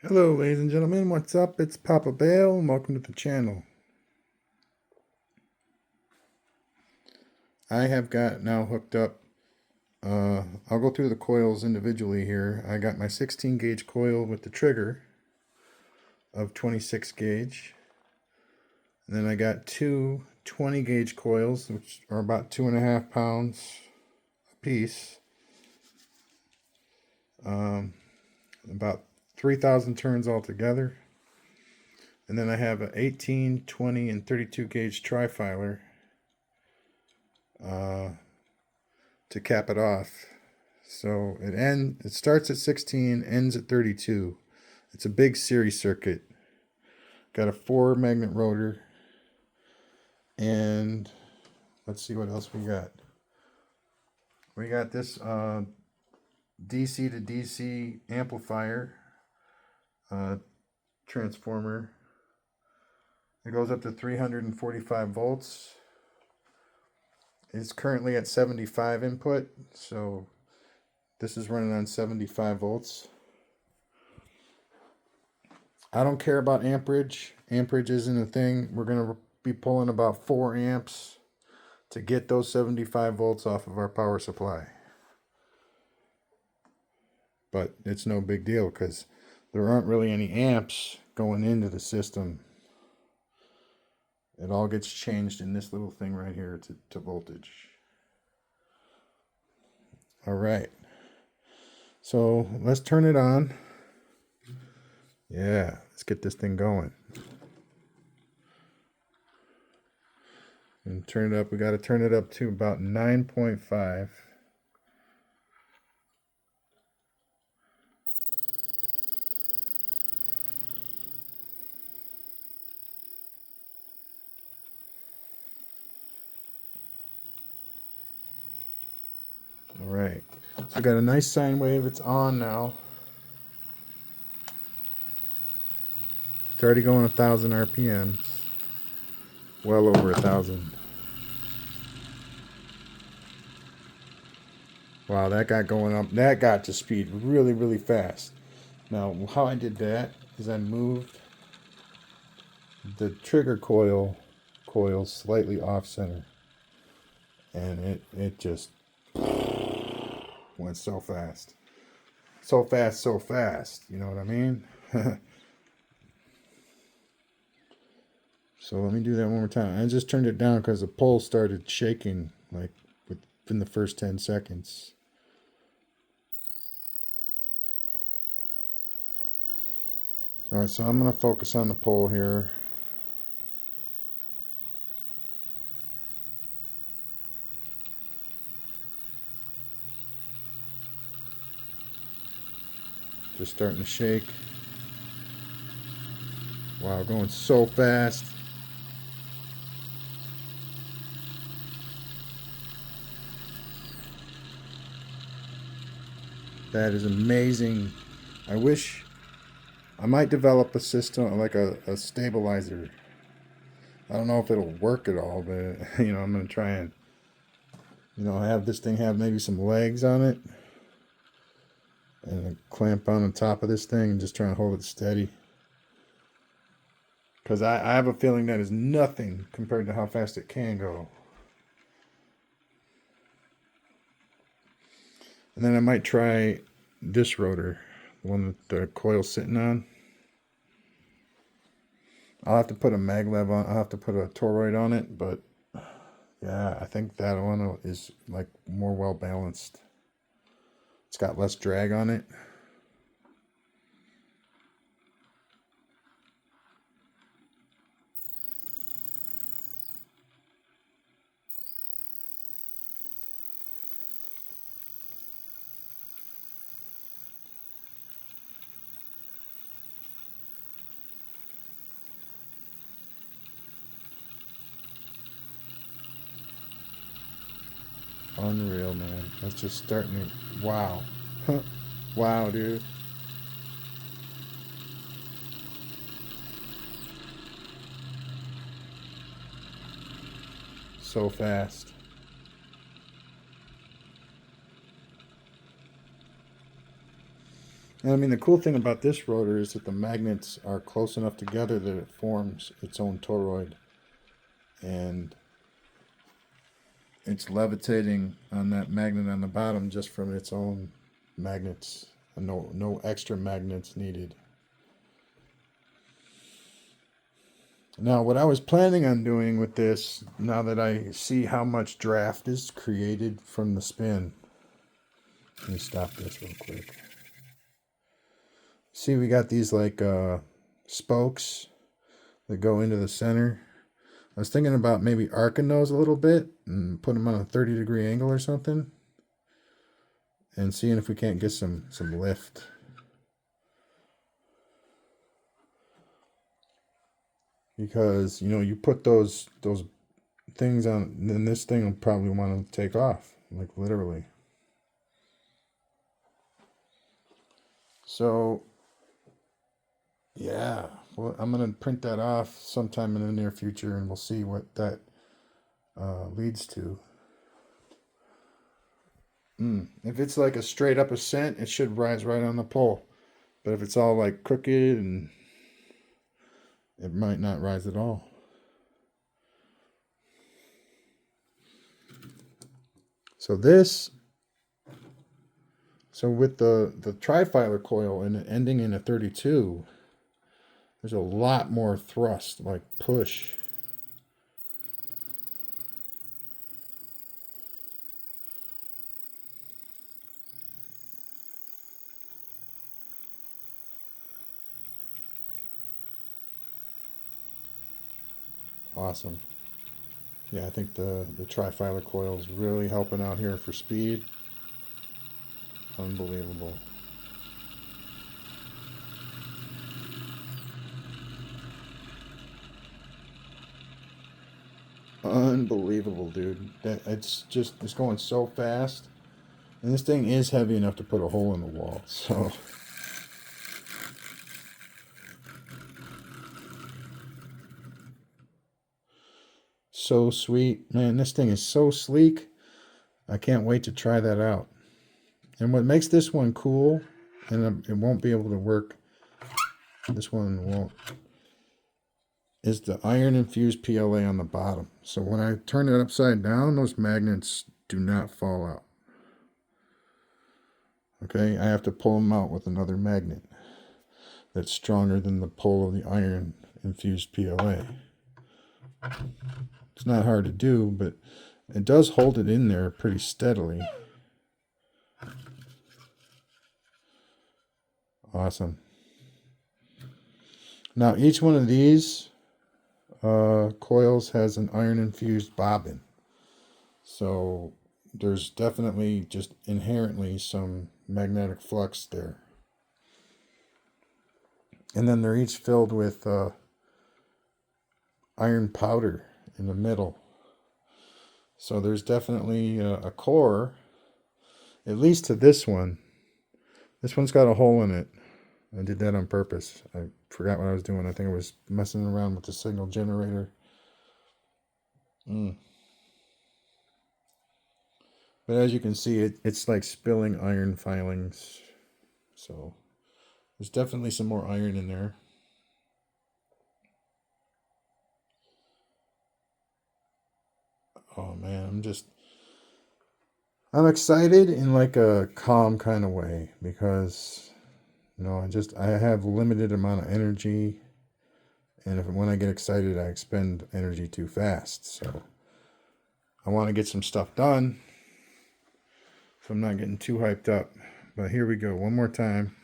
Hello ladies and gentlemen, what's up? It's Papa Bale and welcome to the channel. I have got now hooked up, I'll go through the coils individually here. I got my 16 gauge coil with the trigger of 26 gauge. And then I got two 20 gauge coils, which are about 2.5 pounds a piece. About 3,000 turns altogether. And then I have an 18, 20, and 32 gauge trifilar to cap it off. So it starts at 16, ends at 32. It's a big series circuit. Got a 4 magnet rotor. And let's see what else we got. We got this DC to DC amplifier transformer. It goes up to 345 volts. It's currently at 75 input, so this is running on 75 volts. I don't care about amperage. Amperage isn't a thing. We're going to be pulling about 4 amps to get those 75 volts off of our power supply. But it's no big deal because there aren't really any amps going into the system. It all gets changed in this little thing right here to voltage. All right. So let's turn it on. Yeah, let's get this thing going. And turn it up. We got to turn it up to about 9.5. All right. So we got a nice sine wave. It's on now. It's already going 1,000 RPMs. Well over 1,000. Wow, that got going up. That got to speed really, really fast. Now, how I did that is I moved the trigger coil slightly off center. And it just went so fast. So fast, so fast. You know what I mean? So let me do that one more time. I just turned it down because the pole started shaking like within the first 10 seconds. All right, so I'm going to focus on the pole here. Just starting to shake. Wow, going so fast. That is amazing. I wish I might develop a system like a stabilizer. I don't know if it'll work at all, but I'm going to try and have this thing have maybe some legs on it and a clamp on the top of this thing and just try and hold it steady. Because I have a feeling that is nothing compared to how fast it can go. And then I might try this rotor, the one that the coil's sitting on. I'll have to put a maglev on. I'll have to put a toroid on it, but yeah, I think that one is like more well balanced. It's got less drag on it. Unreal, man. That's just starting to, wow. Wow, dude. So fast. And I mean, the cool thing about this rotor is that the magnets are close enough together that it forms its own toroid. And it's levitating on that magnet on the bottom just from its own magnets. No extra magnets needed. Now, what I was planning on doing with this, now that I see how much draft is created from the spin, let me stop this real quick. See, we got these like spokes that go into the center. I was thinking about maybe arcing those a little bit and put them on a 30-degree angle or something, and seeing if we can't get some lift. Because, you know, you put those things on, then this thing will probably want to take off, like literally. So, yeah, well, I'm going to print that off sometime in the near future, and we'll see what that leads to. If it's like a straight up ascent, it should rise right on the pole. But if it's all like crooked, and it might not rise at all. So with the trifilar coil and it ending in a 32, there's a lot more thrust, like push. Awesome. Yeah, I think the trifilar coil is really helping out here for speed. Unbelievable. Unbelievable, dude. It's going so fast. And this thing is heavy enough to put a hole in the wall. So so sweet. Man, this thing is so sleek. I can't wait to try that out. And what makes this one cool, and it won't be able to work, this one won't, is the iron infused PLA on the bottom. So when I turn it upside down, those magnets do not fall out. Okay, I have to pull them out with another magnet that's stronger than the pull of the iron infused PLA. It's not hard to do, but it does hold it in there pretty steadily. Awesome. Now each one of these coils has an iron infused bobbin. So there's definitely just inherently some magnetic flux there. And then they're each filled with iron powder in the middle. So there's definitely a core, at least to this one. This one's got a hole in it. I did that on purpose. I forgot what I was doing. I think I was messing around with the signal generator. But as you can see, it's like spilling iron filings. So there's definitely some more iron in there. Oh man, I'm excited in like a calm kind of way because, you know, I have a limited amount of energy, and when I get excited, I expend energy too fast. So I want to get some stuff done, so I'm not getting too hyped up. But here we go, one more time.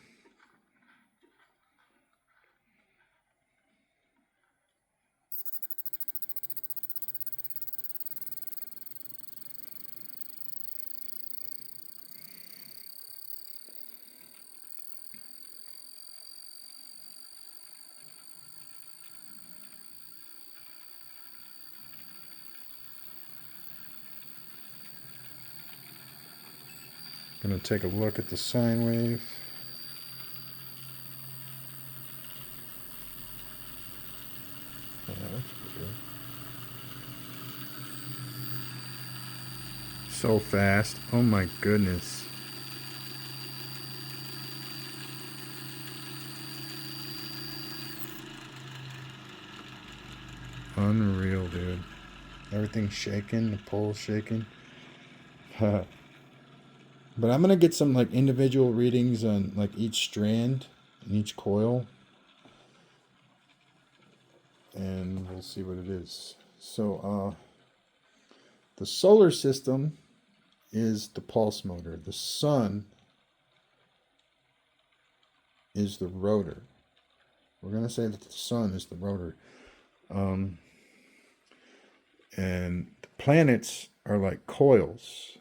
Gonna take a look at the sine wave. Oh, that's good. So fast. Oh my goodness. Unreal, dude. Everything's shaking, the pole's shaking. But I'm gonna get some like individual readings on like each strand and each coil, and we'll see what it is. So the solar system is the pulse motor. The sun is the rotor. We're gonna say that the sun is the rotor. And the planets are like coils.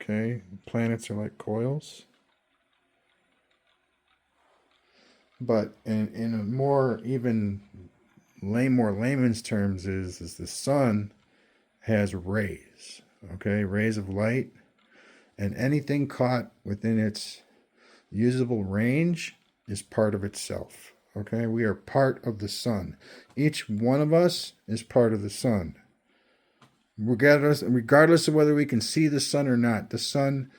Okay, planets are like coils. But in a more even more layman's terms is the sun has rays. Okay, rays of light, and anything caught within its usable range is part of itself. Okay, we are part of the sun. Each one of us is part of the sun. Regardless of whether we can see the sun or not, the sun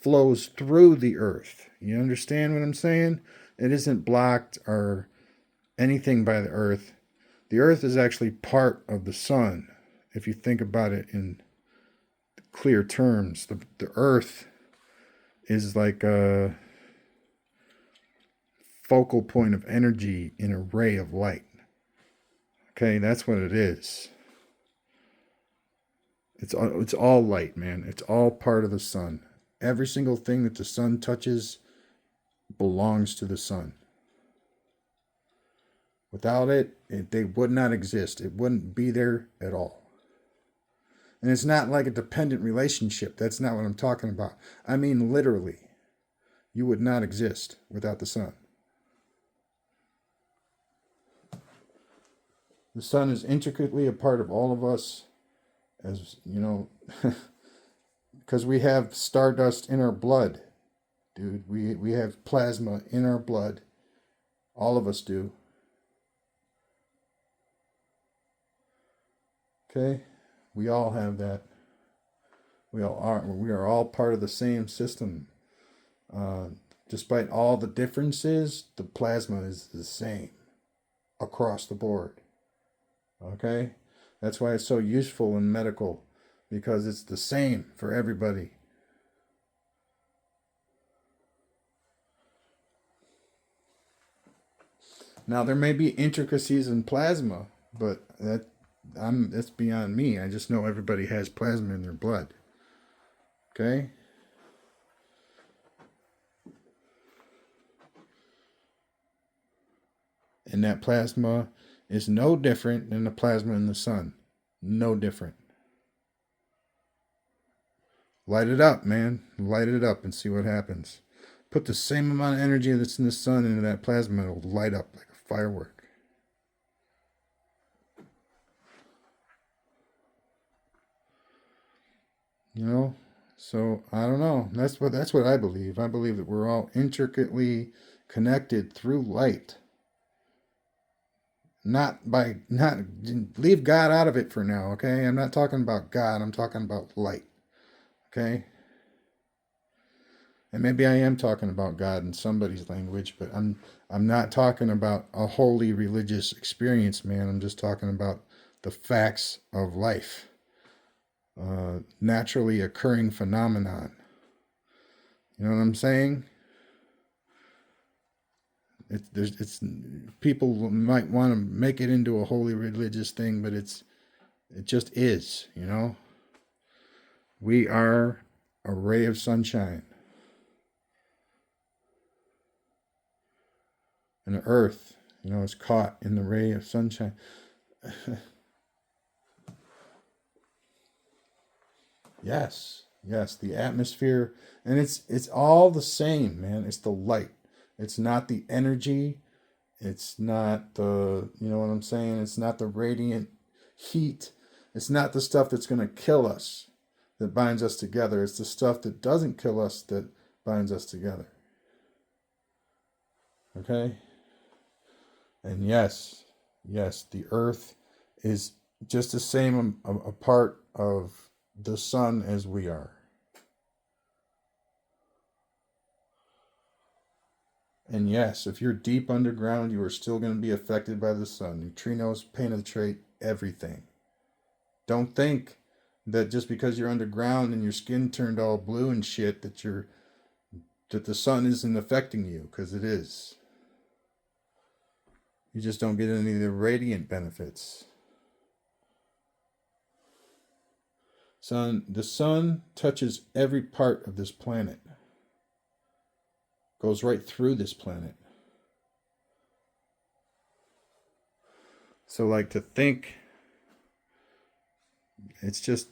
flows through the earth. You understand what I'm saying? It isn't blocked or anything by the earth. The earth is actually part of the sun. If you think about it in clear terms, the earth is like a focal point of energy in a ray of light. Okay, that's what it is. It's all light, man. It's all part of the sun. Every single thing that the sun touches belongs to the sun. Without it, they would not exist. It wouldn't be there at all. And it's not like a dependent relationship. That's not what I'm talking about. I mean, literally, you would not exist without the sun. The sun is intricately a part of all of us, as you know, because we have stardust in our blood, dude. We have plasma in our blood. All of us do. Okay? We all have that. We are all part of the same system. Despite all the differences, the plasma is the same across the board. Okay? That's why it's so useful in medical, because it's the same for everybody. Now there may be intricacies in plasma, but that's beyond me. I just know everybody has plasma in their blood. Okay? And that plasma is no different than the plasma in the sun. No different. Light it up, man. Light it up and see what happens. Put the same amount of energy that's in the sun into that plasma, it'll light up like a firework. You know? So I don't know. That's what I believe. I believe that we're all intricately connected through light. Not leave God out of it for now, okay? I'm not talking about God, I'm talking about light. Okay? And maybe I am talking about God in somebody's language, but I'm not talking about a holy religious experience, man. I'm just talking about the facts of life. Naturally occurring phenomenon. You know what I'm saying? It's people might want to make it into a holy religious thing, but it just is, you know. We are a ray of sunshine. And the earth, you know, is caught in the ray of sunshine. Yes, the atmosphere, and it's all the same, man. It's the light. It's not the energy. It's not the, you know what I'm saying? It's not the radiant heat. It's not the stuff that's going to kill us that binds us together. It's the stuff that doesn't kill us that binds us together. Okay? And yes, the earth is just the same a part of the sun as we are. And yes, if you're deep underground, you are still going to be affected by the sun. Neutrinos penetrate everything. Don't think that just because you're underground and your skin turned all blue and shit that the sun isn't affecting you, because it is. You just don't get any of the radiant benefits. The sun touches every part of this planet. Goes right through this planet. So like to think, it's just,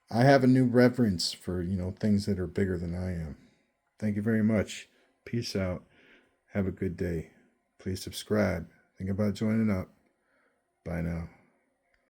I have a new reverence for, things that are bigger than I am. Thank you very much. Peace out. Have a good day. Please subscribe. Think about joining up. Bye now.